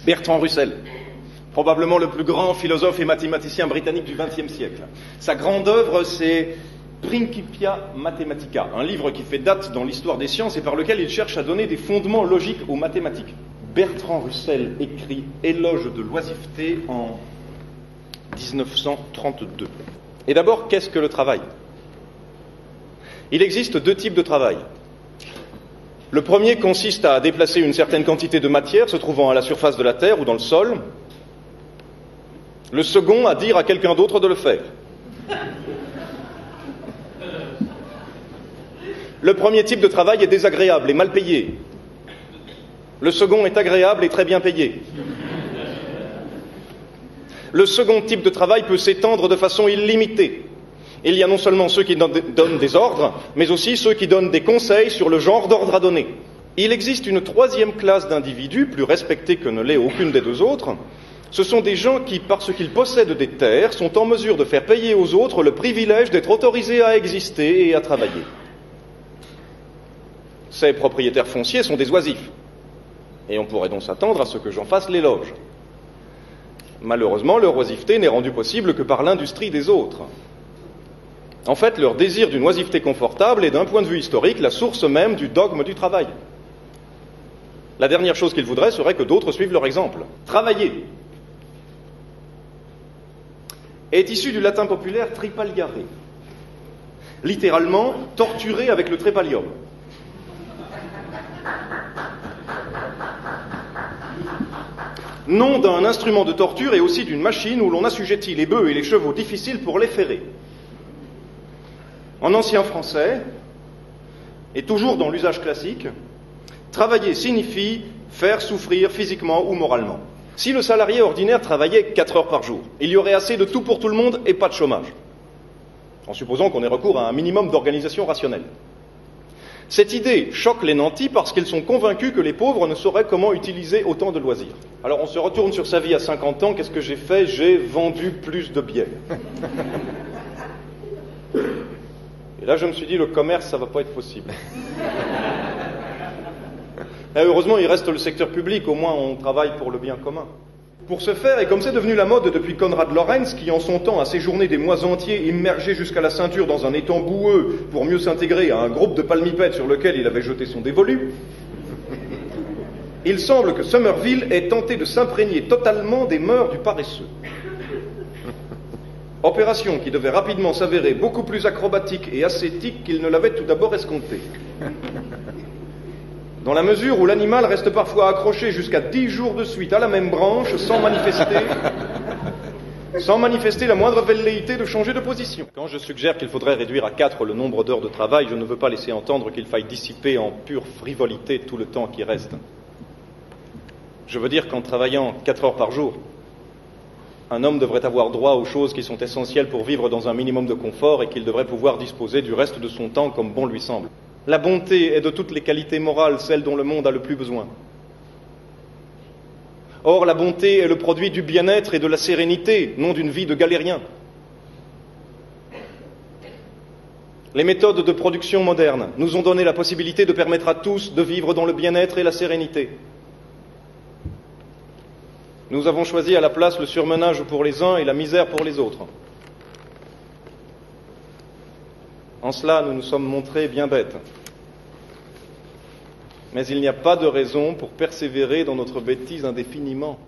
Bertrand Russell, probablement le plus grand philosophe et mathématicien britannique du XXe siècle. Sa grande œuvre, c'est Principia Mathematica, un livre qui fait date dans l'histoire des sciences et par lequel il cherche à donner des fondements logiques aux mathématiques. Bertrand Russell écrit Éloge de l'oisiveté en 1932. Et d'abord, qu'est-ce que le travail ? Il existe deux types de travail. Le premier consiste à déplacer une certaine quantité de matière se trouvant à la surface de la Terre ou dans le sol. Le second, à dire à quelqu'un d'autre de le faire. Le premier type de travail est désagréable et mal payé. Le second est agréable et très bien payé. Le second type de travail peut s'étendre de façon illimitée. Il y a non seulement ceux qui donnent des ordres, mais aussi ceux qui donnent des conseils sur le genre d'ordre à donner. Il existe une troisième classe d'individus, plus respectée que ne l'est aucune des deux autres. Ce sont des gens qui, parce qu'ils possèdent des terres, sont en mesure de faire payer aux autres le privilège d'être autorisés à exister et à travailler. Ces propriétaires fonciers sont des oisifs. Et on pourrait donc s'attendre à ce que j'en fasse l'éloge. Malheureusement, leur oisiveté n'est rendue possible que par l'industrie des autres. En fait, leur désir d'une oisiveté confortable est, d'un point de vue historique, la source même du dogme du travail. La dernière chose qu'ils voudraient serait que d'autres suivent leur exemple. Travailler est issu du latin populaire tripaliare, littéralement torturer avec le trépalium. Nom d'un instrument de torture et aussi d'une machine où l'on assujettit les bœufs et les chevaux difficiles pour les ferrer. En ancien français, et toujours dans l'usage classique, travailler signifie faire souffrir physiquement ou moralement. Si le salarié ordinaire travaillait 4 heures par jour, il y aurait assez de tout pour tout le monde et pas de chômage, en supposant qu'on ait recours à un minimum d'organisation rationnelle. Cette idée choque les nantis parce qu'ils sont convaincus que les pauvres ne sauraient comment utiliser autant de loisirs. Alors on se retourne sur sa vie à 50 ans, qu'est-ce que j'ai fait ? J'ai vendu plus de bière. Et là je me suis dit, le commerce, ça va pas être possible. Et heureusement, il reste le secteur public, au moins on travaille pour le bien commun. Pour ce faire, et comme c'est devenu la mode depuis Konrad Lorenz, qui en son temps a séjourné des mois entiers immergé jusqu'à la ceinture dans un étang boueux pour mieux s'intégrer à un groupe de palmipèdes sur lequel il avait jeté son dévolu, il semble que Somerville ait tenté de s'imprégner totalement des mœurs du paresseux. Opération qui devait rapidement s'avérer beaucoup plus acrobatique et ascétique qu'il ne l'avait tout d'abord escompté. Dans la mesure où l'animal reste parfois accroché jusqu'à 10 jours de suite à la même branche sans manifester la moindre velléité de changer de position. Quand je suggère qu'il faudrait réduire à 4 le nombre d'heures de travail, je ne veux pas laisser entendre qu'il faille dissiper en pure frivolité tout le temps qui reste. Je veux dire qu'en travaillant 4 heures par jour, un homme devrait avoir droit aux choses qui sont essentielles pour vivre dans un minimum de confort et qu'il devrait pouvoir disposer du reste de son temps comme bon lui semble. La bonté est de toutes les qualités morales celle dont le monde a le plus besoin. Or, la bonté est le produit du bien-être et de la sérénité, non d'une vie de galérien. Les méthodes de production modernes nous ont donné la possibilité de permettre à tous de vivre dans le bien-être et la sérénité. Nous avons choisi à la place le surmenage pour les uns et la misère pour les autres. En cela, nous nous sommes montrés bien bêtes. Mais il n'y a pas de raison pour persévérer dans notre bêtise indéfiniment.